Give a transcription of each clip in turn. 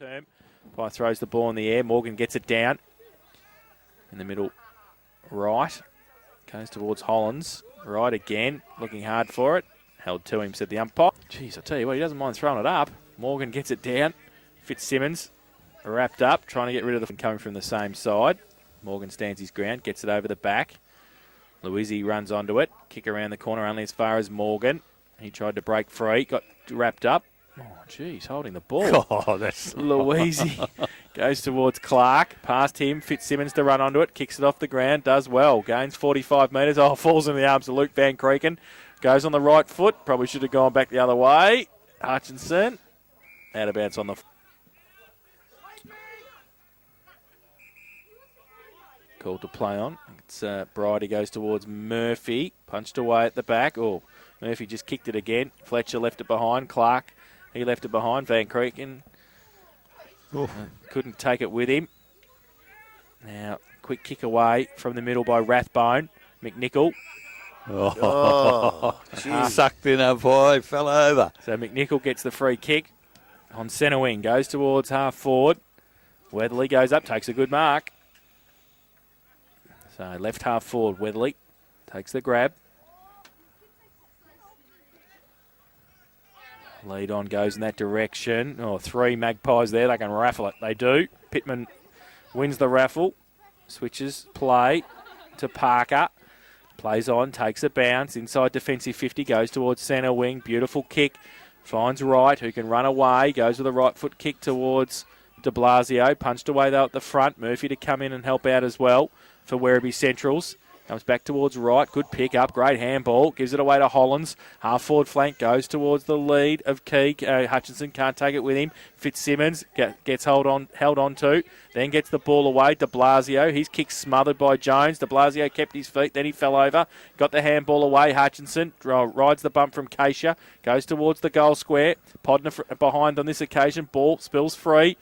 term. Pye throws the ball in the air. Morgan gets it down. In the middle right. Goes towards Hollands. Right again. Looking hard for it. Held to him, said the umpire. Jeez, I tell you what, he doesn't mind throwing it up. Morgan gets it down. Fitzsimmons wrapped up, trying to get rid of the coming from the same side. Morgan stands his ground, gets it over the back. Louisi runs onto it. Kick around the corner only as far as Morgan. He tried to break free, got wrapped up. Oh, geez, holding the ball. Oh, that's... Louisi goes towards Clark. Past him, Fitzsimmons to run onto it. Kicks it off the ground, does well. Gains 45 metres. Oh, falls in the arms of Luke Van Creeken. Goes on the right foot. Probably should have gone back the other way. Hutchinson. Out of bounds on the... Called to play on. It's Bridie goes towards Murphy. Punched away at the back. Oh, Murphy just kicked it again. Fletcher left it behind. Clark, he left it behind. Van Creeken couldn't take it with him. Now, quick kick away from the middle by Rathbone. McNichol. Oh, sucked in a boy, fell over. So McNichol gets the free kick on centre wing. Goes towards half forward. Weatherly goes up, takes a good mark. So left half forward, Weatherly takes the grab. Lead on goes in that direction. Oh, 3 Magpies there. They can raffle it. They do. Pittman wins the raffle. Switches play to Parker. Plays on, takes a bounce. Inside defensive 50, goes towards centre wing. Beautiful kick. Finds Wright, who can run away. Goes with a right foot kick towards de Blasio. Punched away though at the front. Murphy to come in and help out as well for Werribee Centrals. Comes back towards Wright. Good pick up. Great handball. Gives it away to Hollands. Half forward flank goes towards the lead of Key. Hutchinson can't take it with him. Fitzsimmons gets held on to. Then gets the ball away. De Blasio. His kick smothered by Jones. De Blasio kept his feet. Then he fell over. Got the handball away. Hutchinson rides the bump from Keisha. Goes towards the goal square. Podner behind on this occasion. Ball spills free.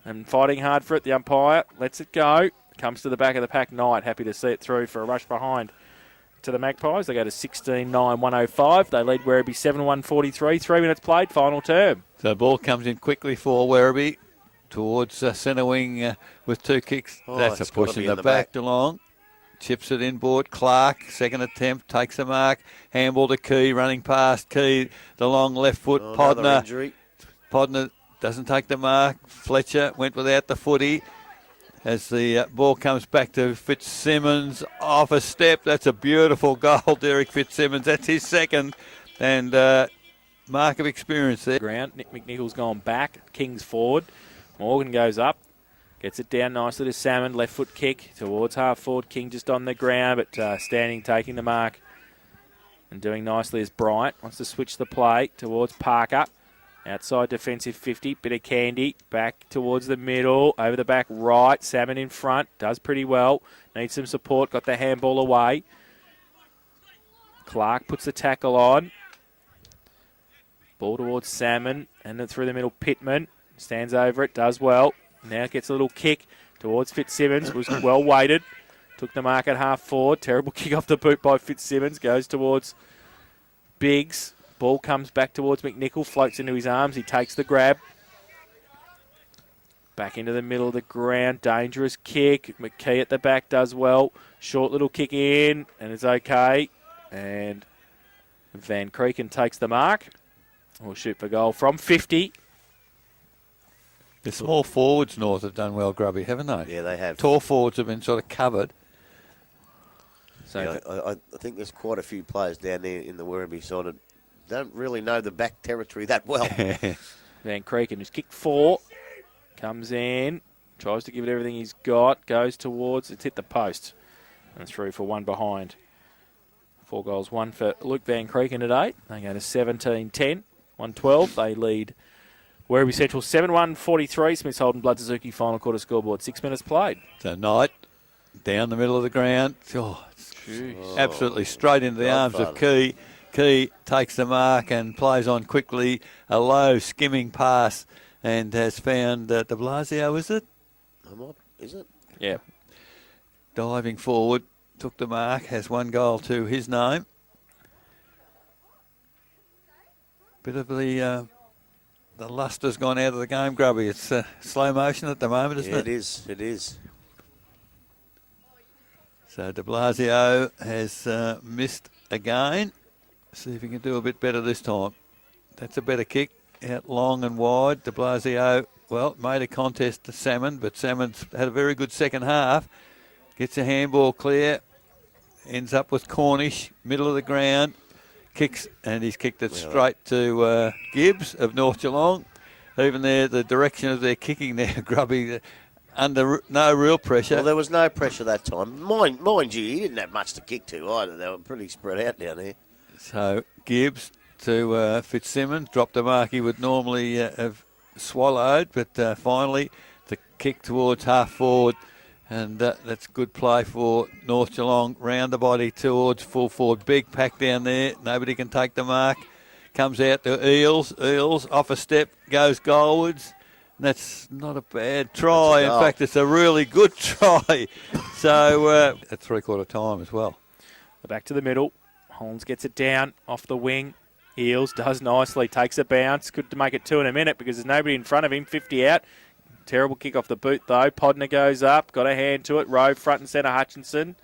And fighting hard for it. The umpire lets it go. Comes to the back of the pack. Knight happy to see it through for a rush behind to the Magpies. They go to 16-9-105. They lead Werribee 7-1-43. 3 minutes played, final term. So the ball comes in quickly for Werribee towards centre wing with 2 kicks. That's a push in the back. DeLong chips it inboard. Clark, second attempt, takes a mark. Handball to Key, running past Key. DeLong left foot. Podner doesn't take the mark. Fletcher went without the footy. As the ball comes back to Fitzsimmons off a step. That's a beautiful goal, Derek Fitzsimmons. That's his second. And mark of experience there. Ground. Nick McNichol's gone back. King's forward. Morgan goes up. Gets it down nicely to Salmon. Left foot kick towards half forward. King just on the ground, but standing, taking the mark. And doing nicely is Bryant. Wants to switch the play towards Parker. Outside defensive 50, bit of candy, back towards the middle, over the back right, Salmon in front, does pretty well, needs some support, got the handball away. Clark puts the tackle on. Ball towards Salmon, and then through the middle, Pittman, stands over it, does well. Now gets a little kick towards Fitzsimmons, was well weighted, took the mark at half forward, terrible kick off the boot by Fitzsimmons, goes towards Biggs. Ball comes back towards McNichol, floats into his arms. He takes the grab. Back into the middle of the ground. Dangerous kick. McKee at the back does well. Short little kick in, and it's okay. And Van Creeken takes the mark. We'll shoot for goal from 50. The small forwards north have done well, Grubby, haven't they? Yeah, they have. Tall forwards have been sort of covered. So yeah, I think there's quite a few players down there in the Werribee side that don't really know the back territory that well. Van Creeken who's kicked 4. Comes in. Tries to give it everything he's got. Goes towards. It's hit the post. And through for 1 behind. 4 goals, 1 for Luke Van Creeken today. They go to 17-10. 112. They lead Werribee Central 7-1-43. Smiths Holden Blood Suzuki final quarter scoreboard. 6 minutes played. So Knight down the middle of the ground. Oh, absolutely straight into the arms of Key. Key takes the mark and plays on quickly. A low skimming pass and has found de Blasio, is it? Is it? Yeah. Diving forward, took the mark, has 1 goal to his name. Bit of the the luster's gone out of the game, Grubby. It's slow motion at the moment, isn't it? It is. It is. So de Blasio has missed again. See if he can do a bit better this time. That's a better kick. Out long and wide. De Blasio, well, made a contest to Salmon, but Salmon's had a very good second half. Gets a handball clear. Ends up with Cornish, middle of the ground. Kicks, and he's kicked it straight to Gibbs of North Geelong. Even there, the direction of their kicking there, Grubby, under no real pressure. Well, there was no pressure that time. Mind you, he didn't have much to kick to either. They were pretty spread out down there. So Gibbs to Fitzsimmons, dropped a mark he would normally have swallowed, but finally the kick towards half forward, and that's good play for North Geelong. Round the body towards full forward. Big pack down there. Nobody can take the mark. Comes out to Eels. Eels off a step, goes goalwards. That's not a bad try. In fact, it's a really good try. So at three-quarter time as well. Back to the middle. Holmes gets it down off the wing. Eels does nicely, takes a bounce. Good to make it 2 in a minute because there's nobody in front of him. 50 out. Terrible kick off the boot though. Podner goes up, got a hand to it. Rowe front and centre. Hutchinson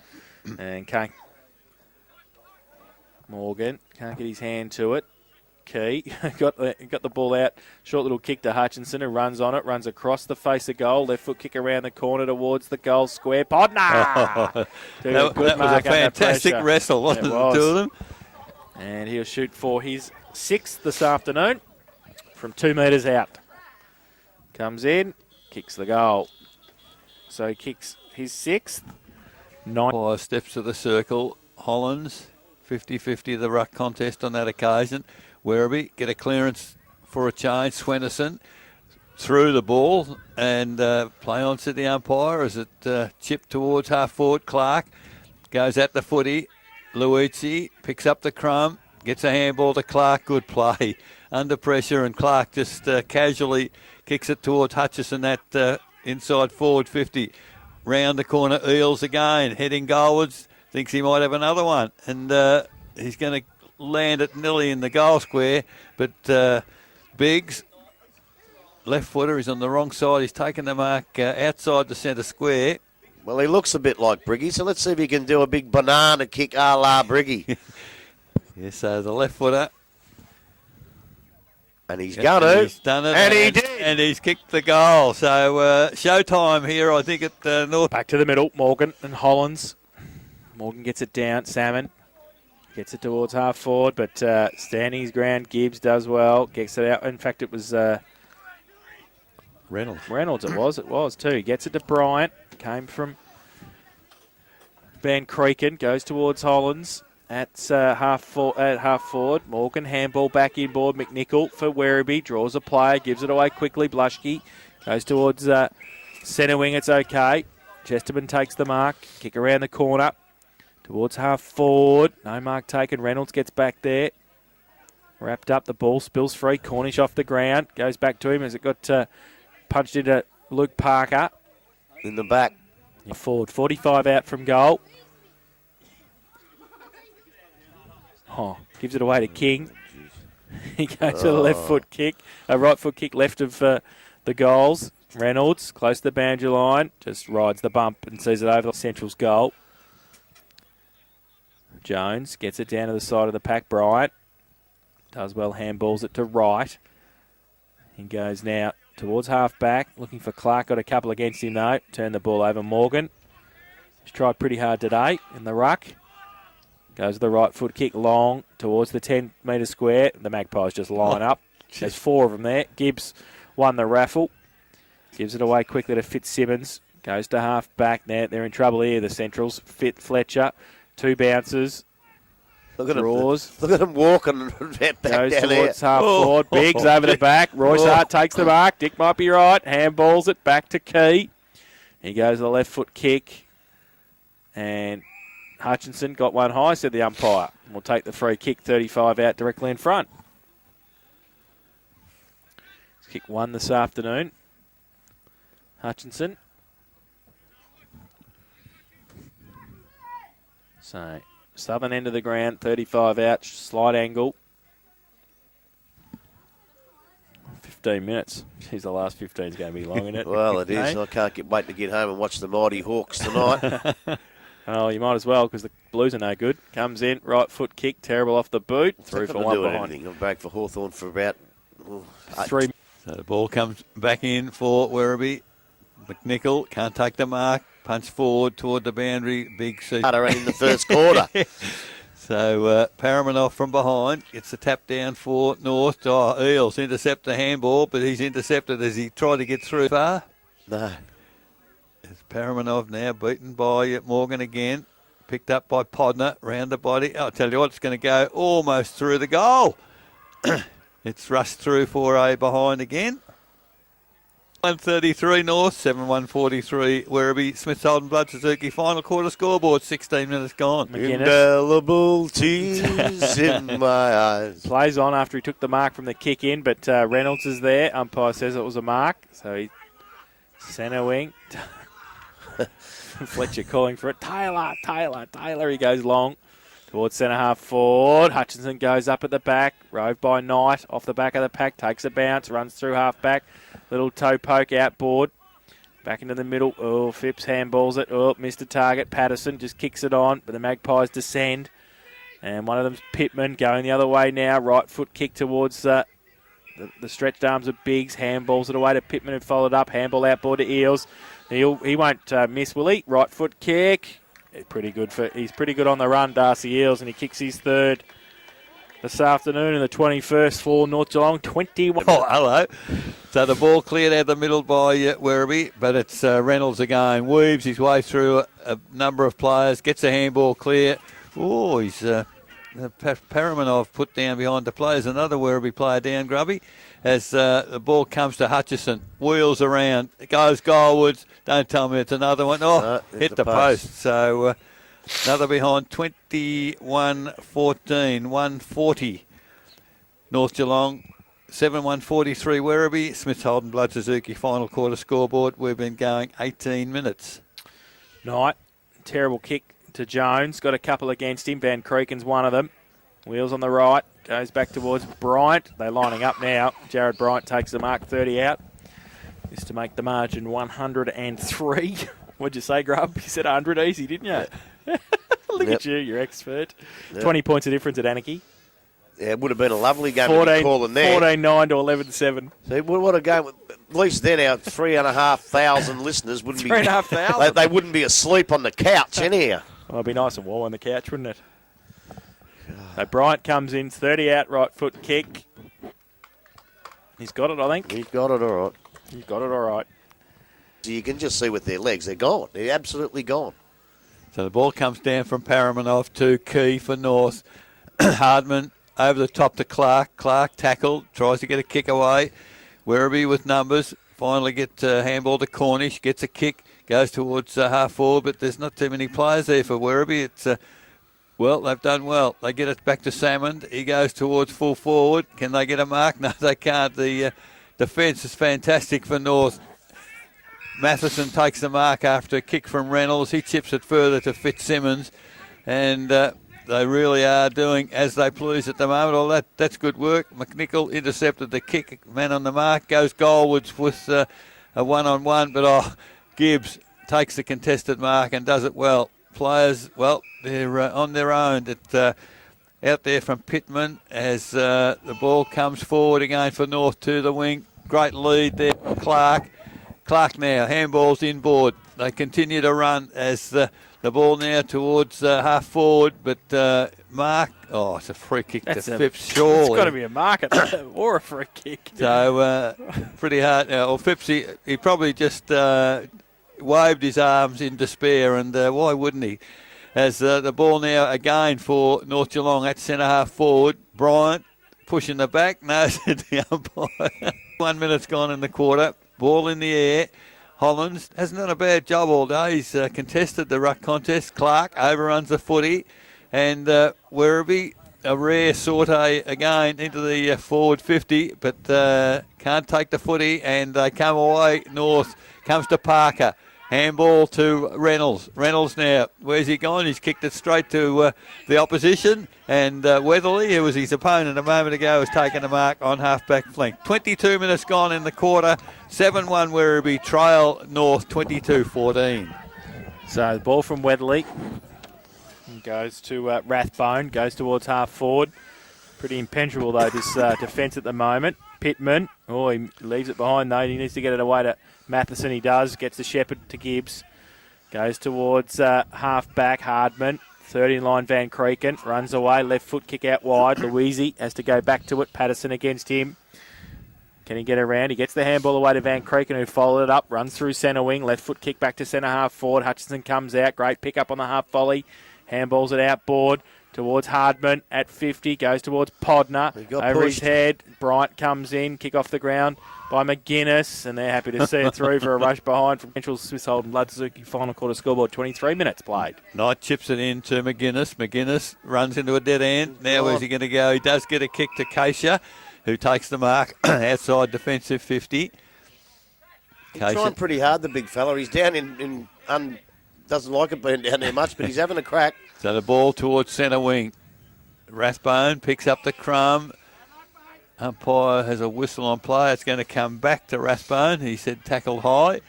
and Morgan can't get his hand to it. Key got the ball out. Short little kick to Hutchinson, who runs on it, runs across the face of goal. Left foot kick around the corner towards the goal square. Podner! That was a fantastic wrestle, wasn't it, the two of them? And he'll shoot for his 6th this afternoon from 2 metres out. Comes in, kicks the goal. So he kicks his 6th. 5 steps to the circle. Hollands, 50-50 the ruck contest on that occasion. Werribee get a clearance for a change. Swenderson through the ball and play on to the umpire as it chipped towards half forward. Clark goes at the footy. Luigi picks up the crumb, gets a handball to Clark. Good play under pressure, and Clark just casually kicks it towards Hutchison at inside forward 50. Round the corner, Eels again, heading goalwards. Thinks he might have another one, and he's going to land it nearly in the goal square, but Biggs, left footer, is on the wrong side. He's taken the mark outside the centre square. Well, he looks a bit like Briggy, so let's see if he can do a big banana kick a la Briggy. Yeah, so the left footer. And he's going to. He's done it. And he did. And he's kicked the goal. So showtime here, I think, at North. Back to the middle, Morgan and Hollands. Morgan gets it down. Salmon gets it towards half forward, but standing his ground. Gibbs does well. Gets it out. In fact, it was Reynolds. It was too. Gets it to Bryant. Came from Van Creeken. Goes towards Hollands at half forward. Morgan handball back inboard. McNichol for Werribee. Draws a player. Gives it away quickly. Blushke goes towards centre wing. It's okay. Chesterman takes the mark. Kick around the corner. Towards half forward. No mark taken. Reynolds gets back there. Wrapped up. The ball spills free. Cornish off the ground. Goes back to him as it got punched into Luke Parker. In the back. Forward. 45 out from goal. Gives it away to King. He goes to the left foot kick. A right foot kick left of the goals. Reynolds, close to the boundary line. Just rides the bump and sees it over the Central's goal. Jones gets it down to the side of the pack. Bryant does well, handballs it to right. He goes now towards half back, looking for Clark. Got a couple against him though. Turned the ball over. Morgan. He's tried pretty hard today in the ruck. Goes the right foot kick long towards the 10-metre square. The Magpies just line up. There's 4 of them there. Gibbs won the raffle. Gives it away quickly to Fitzsimmons. Goes to half back. They're in trouble here, the Centrals. Fletcher. 2 bounces. Look at draws. Him. Look at him walking back goes down towards there. half forward. Biggs over the back. Royce Hart takes the mark. Dick might be right. Handballs it back to Key. He goes to the left foot kick. And Hutchinson got one high, said the umpire. We'll take the free kick, 35 out directly in front. Kick 1 this afternoon. Hutchinson. So, southern end of the ground, 35 out, slight angle. 15 minutes. Geez, the last 15 is going to be long, isn't it? Well, it is. I can't wait to get home and watch the Mighty Hawks tonight. Oh, you might as well because the Blues are no good. Comes in, right foot kick, terrible off the boot. Through for one behind. Anything. I'll break for Hawthorn for about 3. So the ball comes back in for Werribee. McNichol can't take the mark. Punch forward toward the boundary. Big seat. in the first quarter. So Paramanoff from behind gets the tap down for North. Oh, Eels intercept the handball, but he's intercepted as he tried to get through far. No. It's Paramanoff now beaten by Morgan again. Picked up by Podner, round the body. I'll tell you what, it's going to go almost through the goal. It's rushed through for a behind again. 133 North, 7-143 Werribee. Smith Holden Blood Suzuki final quarter scoreboard, 16 minutes gone. McGuinness. Indelible tears in my eyes. Plays on after he took the mark from the kick in, but Reynolds is there. Umpire says it was a mark, so he centre wing. Fletcher calling for it. Taylor. He goes long towards centre half forward. Hutchinson goes up at the back. Rove by Knight off the back of the pack. Takes a bounce. Runs through half back. Little toe poke outboard. Back into the middle. Oh, Phipps handballs it. Oh, missed a target. Patterson just kicks it on, but the Magpies descend. And one of them's Pittman going the other way now. Right foot kick towards the stretched arms of Biggs. Handballs it away to Pittman who followed up. Handball outboard to Eels. He won't miss, will he? Right foot kick. He's pretty good on the run, Darcy Eels, and he kicks his third this afternoon in the 21st for North Geelong. 21. Oh, hello. So the ball cleared out the middle by Werribee, but it's Reynolds again. Weaves his way through a number of players, gets a handball clear. Oh, he's Paramanov put down behind the players. Another Werribee player down, Grubby. As the ball comes to Hutchison, wheels around, it goes goalwards. Don't tell me it's another one. Oh, hit the post. So another behind, 21-14, 140. North Geelong, 7-1-43 Werribee. Smith Holden Blood Suzuki final quarter scoreboard. We've been going 18 minutes. Knight, terrible kick to Jones. Got a couple against him. Van Creeken's one of them. Wheels on the right. Goes back towards Bryant. They're lining up now. Jared Bryant takes the mark, 30 out. Is to make the margin 103. What'd you say, Grub? You said 100 easy, didn't you? Look at you, you're expert. 20 points of difference at Anarchy. Yeah, it would have been a lovely game to be calling there. 14-9 to 11-7. See, what a game. At least then our 3,500 listeners wouldn't be... 3,500? They wouldn't be asleep on the couch anyhow. Well, it'd be nice and warm on the couch, wouldn't it? So Bryant comes in, 30 out, right foot kick. He's got it, I think. He's got it all right. He's got it all right. So you can just see with their legs, they're gone. They're absolutely gone. So the ball comes down from Paramanov to Key for North. Hardman over the top to Clark. Clark tackled, tries to get a kick away. Werribee with numbers. Finally gets handball to Cornish, gets a kick, goes towards half forward, but there's not too many players there for Werribee. It's well, they've done well. They get it back to Salmond. He goes towards full forward. Can they get a mark? No, they can't. The defence is fantastic for North. Matheson takes the mark after a kick from Reynolds. He chips it further to Fitzsimmons. And they really are doing as they please at the moment. Well, that's good work. McNichol intercepted the kick. Man on the mark. Goes goalwards with a one-on-one. But Gibbs takes the contested mark and does it well. Players, well, they're on their own. Out there from Pittman as the ball comes forward again for North to the wing. Great lead there from Clark. Clark now, handballs inboard. They continue to run as the ball now towards half forward, but mark, it's a free kick to Phipps, surely. It's got to be a mark at that, or a free kick. So pretty hard now. Well, Phipps, he probably just waved his arms in despair, and why wouldn't he? As the ball now again for North Geelong at centre half forward. Bryant pushing the back, nose at the umpire. 1 minute's gone in the quarter. Ball in the air. Hollands hasn't done a bad job all day. He's contested the ruck contest. Clark overruns the footy. And Werribee, a rare sortie again into the forward 50, but can't take the footy. And they come away. North comes to Parker. Handball to Reynolds. Reynolds now, where's he gone? He's kicked it straight to the opposition. And Weatherly, who was his opponent a moment ago, has taken a mark on half-back flank. 22 minutes gone in the quarter. 7-1 Werribee, trail North 22-14. So the ball from Weatherly goes to Rathbone, goes towards half forward. Pretty impenetrable, though, this defence at the moment. Pittman, he leaves it behind, though. He needs to get it away to Matheson. He does. Gets the Shepherd to Gibbs. Goes towards half-back, Hardman. Third in line, Van Creeken. Runs away. Left foot kick out wide. Louisi has to go back to it. Patterson against him. Can he get around? He gets the handball away to Van Creeken, who followed it up. Runs through centre wing. Left foot kick back to centre half forward. Hutchinson comes out. Great pick up on the half volley. Handballs it outboard towards Hardman at 50. Goes towards Podner. Over his head. Bryant comes in. Kick off the ground by McGuinness, and they're happy to see it through for a rush behind from Central Swiss Holden Blood Suzuki. Final quarter scoreboard, 23 minutes played. Knight chips it in to McGuinness. McGuinness runs into a dead end. Now where's he going to go? He does get a kick to Keisha, who takes the mark outside defensive 50. He's trying pretty hard, the big fella. He's down in doesn't like it being down there much, but he's having a crack. So the ball towards centre wing. Rathbone picks up the crumb. Umpire has a whistle on play. It's going to come back to Rathbone. He said tackled high.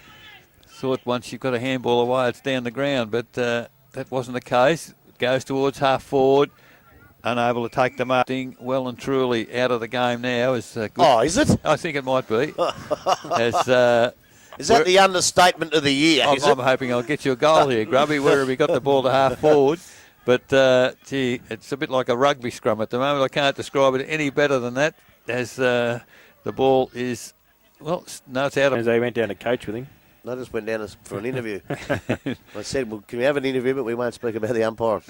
Thought once you've got a handball away, it's down the ground, but that wasn't the case. Goes towards half forward. Unable to take the mark. Well and truly out of the game now. Is good. Oh, is it? I think it might be. Is that the understatement of the year? I'm hoping I'll get you a goal here, Grubby, where we got the ball to half forward. But, it's a bit like a rugby scrum at the moment. I can't describe it any better than that. As the ball is, it's out of... As they went down to coach with him. I just went down for an interview. I said, well, can we have an interview, but we won't speak about the umpire.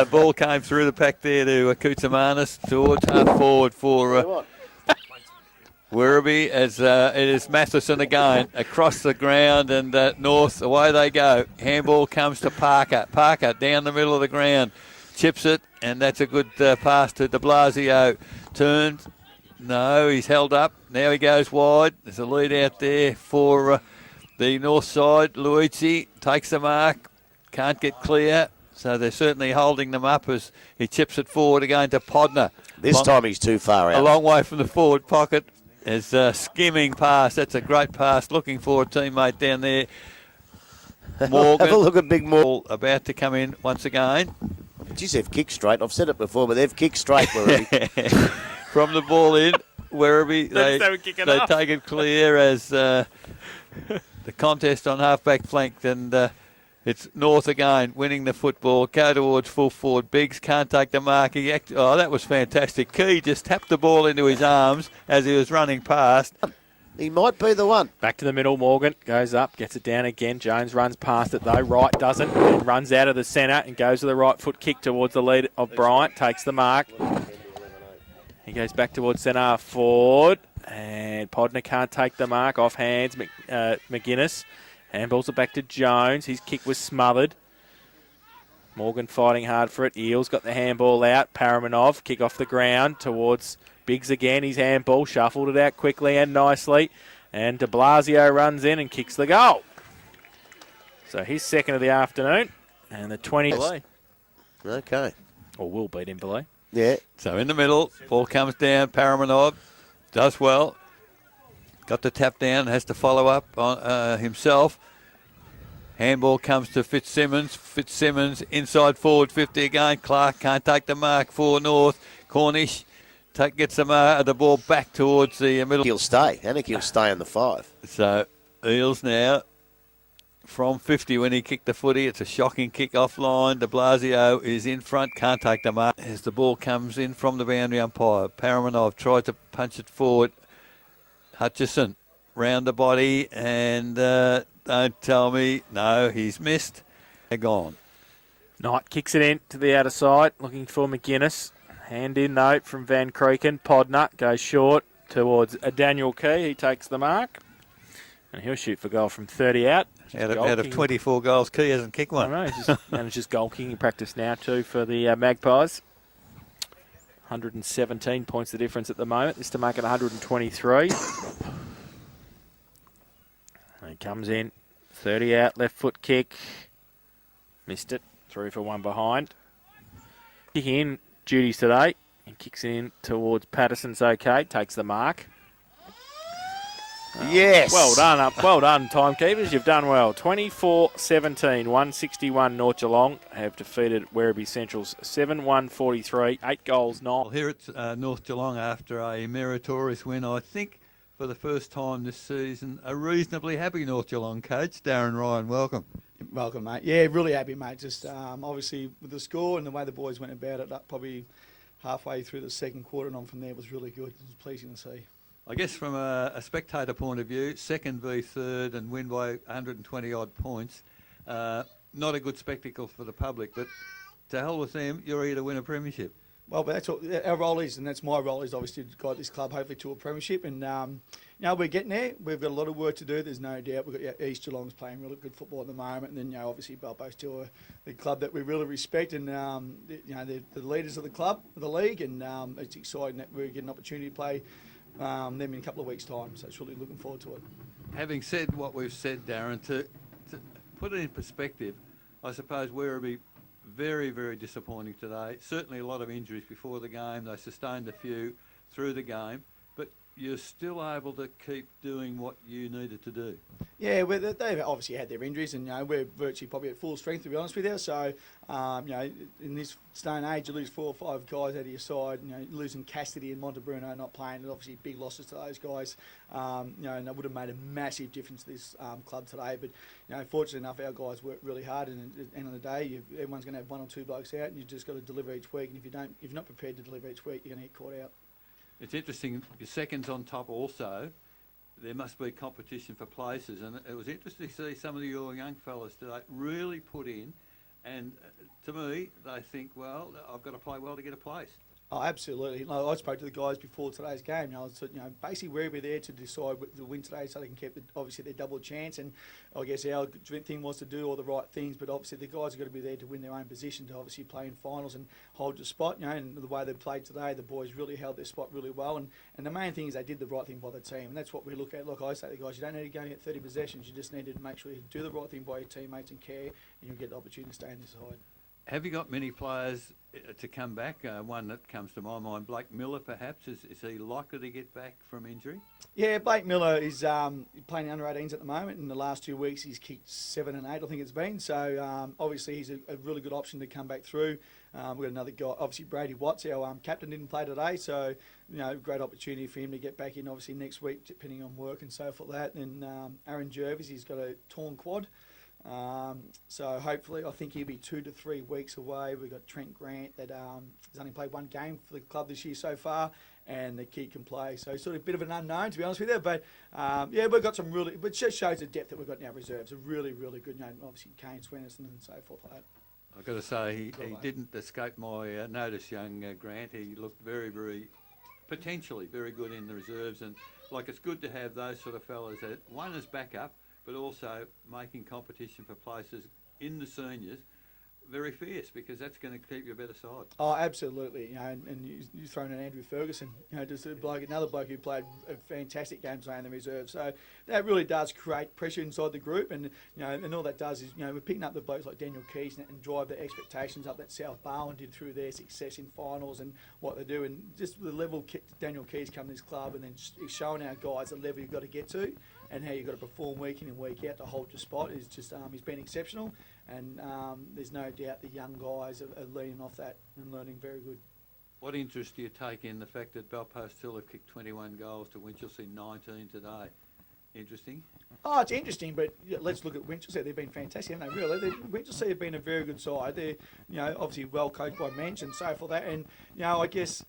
Ball came through the pack there to Koutsamanis towards half forward for Werribee, as it is Matheson again across the ground, and North, away they go. Handball comes to Parker. Parker down the middle of the ground. Chips it, and that's a good pass to de Blasio. Turns. No, he's held up. Now he goes wide. There's a lead out there for the north side. Luizzi takes the mark. Can't get clear. So they're certainly holding them up as he chips it forward again to Podner. This time he's too far out. A long way from the forward pocket. There's a skimming pass. That's a great pass. Looking for a teammate down there. Morgan. Have a look at Big Morgan. About to come in once again. Geez, they've kicked straight. I've said it before, but they've kicked straight. From the ball in, Werribee, they take it clear as the contest on half-back flank, and it's North again, winning the football. Go towards full forward. Biggs can't take the mark. That was fantastic. Key just tapped the ball into his arms as he was running past. He might be the one. Back to the middle, Morgan goes up, gets it down again. Jones runs past it though. Wright doesn't, and runs out of the centre and goes to the right foot kick towards the lead of Bryant. Takes the mark. He goes back towards centre forward, and Podner can't take the mark. Off hands, McGuinness. Handballs it back to Jones. His kick was smothered. Morgan fighting hard for it. Eels got the handball out. Paramanov kick off the ground towards Biggs again. His handball shuffled it out quickly and nicely. And de Blasio runs in and kicks the goal. So his second of the afternoon. And the 20. Okay. Or will beat him below. Yeah. So in the middle, ball comes down. Paramanov does well. Got the tap down, has to follow up on himself. Handball comes to Fitzsimmons. Fitzsimmons inside forward 50 again. Clark can't take the mark for North. Cornish gets the ball back towards the middle. He'll stay. I think he'll stay in the 5. So Eels now from 50 when he kicked the footy. It's a shocking kick offline. De Blasio is in front, can't take the mark. As the ball comes in from the boundary umpire, Paramanov tried to punch it forward. Hutchison round the body, and don't tell me, no, he's missed. They're gone. Knight kicks it in to the outer side, looking for McGuinness. Hand in note from Van Creeken. Podner goes short towards Daniel Key. He takes the mark, and he'll shoot for goal from 30 out. Out of 24 goals, Key hasn't kicked one. I know, he's just goal kicking practice now too for the Magpies. 117 points the difference at the moment. This to make it 123. He comes in, 30 out, left foot kick. Missed it, 3 for 1 behind. Kicking in duties today. And kicks in towards Patterson's okay, takes the mark. Yes. Well done, timekeepers. You've done well. 24-17, 161 North Geelong have defeated Werribee Central's 7-1-43, 8 goals, 9. Well, here at North Geelong after a meritorious win, I think for the first time this season, a reasonably happy North Geelong coach. Darren Ryan, welcome. Welcome, mate. Yeah, really happy, mate. Just obviously with the score and the way the boys went about it, probably halfway through the second quarter and on from there was really good. It was pleasing to see. I guess from a spectator point of view, second v third and win by 120 odd points, not a good spectacle for the public, but to hell with them, you're here to win a premiership. Well, but that's what our role is, and that's my role is obviously to guide this club hopefully to a premiership. And we're getting there. We've got a lot of work to do. There's no doubt. We've got East Geelong's playing really good football at the moment, and then obviously Balbo's still the club that we really respect, and they're the leaders of the club, of the league, and it's exciting that we get an opportunity to play them in a couple of weeks' time. So it's really looking forward to it. Having said what we've said, Darren, to put it in perspective, I suppose Werribee very, very disappointing today. Certainly a lot of injuries before the game. They sustained a few through the game, but you're still able to keep doing what you needed to do. Yeah, well, they've obviously had their injuries, and we're virtually probably at full strength, to be honest with you. So, in this day and age, you lose 4 or 5 guys out of your side. Losing Cassidy and Montebruno not playing, and obviously big losses to those guys. And that would have made a massive difference to this club today. But fortunately enough, our guys worked really hard, and at the end of the day, everyone's going to have 1 or 2 blokes out, and you've just got to deliver each week. And if you're not prepared to deliver each week, you're going to get caught out. It's interesting, your seconds on top also, there must be competition for places, and it was interesting to see some of your young fellas today really put in, and to me, they think, well, I've got to play well to get a place. Oh, absolutely. I spoke to the guys before today's game. Basically we're there to decide the win today, so they can keep obviously their double chance. And I guess our thing was to do all the right things, but obviously the guys have got to be there to win their own position to obviously play in finals and hold your spot. And the way they played today, the boys really held their spot really well. And the main thing is they did the right thing by the team, and that's what we look at. Look, I say to the guys, you don't need to go and get 30 possessions. You just need to make sure you do the right thing by your teammates and care, and you'll get the opportunity to stay in this side. Have you got many players to come back? One that comes to my mind, Blake Miller perhaps. Is he likely to get back from injury? Yeah, Blake Miller is playing under 18s at the moment. In the last 2 weeks, he's kicked 7 and 8, I think it's been. So obviously he's a really good option to come back through. We've got another guy, obviously Brady Watts, our captain, didn't play today. So, great opportunity for him to get back in, obviously, next week, depending on work and so forth. And Aaron Jervis, he's got a torn quad. So hopefully, I think he'll be 2 to 3 weeks away. We've got Trent Grant that has only played 1 game for the club this year so far, and the kid can play. So sort of a bit of an unknown, to be honest with you. But we've got some really, but it just shows the depth that we've got in our reserves. A really, really good, obviously Kane Swenson and so forth like that. I've got to say, he didn't escape my notice, young Grant. He looked very, very, potentially very good in the reserves. And, it's good to have those sort of fellas that, one, is backup, but also making competition for places in the seniors very fierce, because that's going to keep you a better side. Oh, absolutely. And you thrown in Andrew Ferguson, just another bloke who played a fantastic game today in the reserve. So that really does create pressure inside the group, and and all that does is we're picking up the blokes like Daniel Keys and drive the expectations up that South Barwon did through their success in finals and what they do, and just the level Daniel Keys come to this club, and then he's showing our guys the level you've got to get to, and how you've got to perform week in and week out to hold your spot. Is just he's been exceptional, and there's no doubt the young guys are leaning off that and learning very good. What interest do you take in the fact that Balpo still have kicked 21 goals to Winchelsea 19 today? Interesting? Oh, it's interesting, but let's look at Winchelsea. They've been fantastic, haven't they, really? Winchelsea have been a very good side. They're, obviously well coached by Mensch and so forth. And, I guess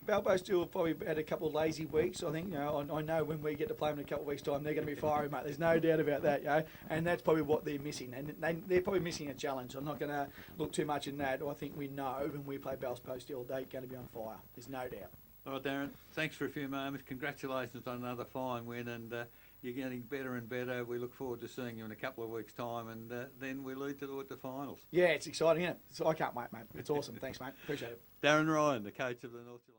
Balbo still probably had a couple of lazy weeks. I think, I know when we get to play them in a couple of weeks' time, they're going to be firing, mate. There's no doubt about that, And that's probably what they're missing. And they're probably missing a challenge. I'm not going to look too much in that. I think we know when we play Balbo still, they're going to be on fire. There's no doubt. All right, Darren, thanks for a few moments. Congratulations on another fine win, and you're getting better and better. We look forward to seeing you in a couple of weeks' time, and then we lead toward the finals. Yeah, it's exciting, isn't it? So I can't wait, mate. It's awesome. Thanks, mate. Appreciate it. Darren Ryan, the coach of the North Geelong.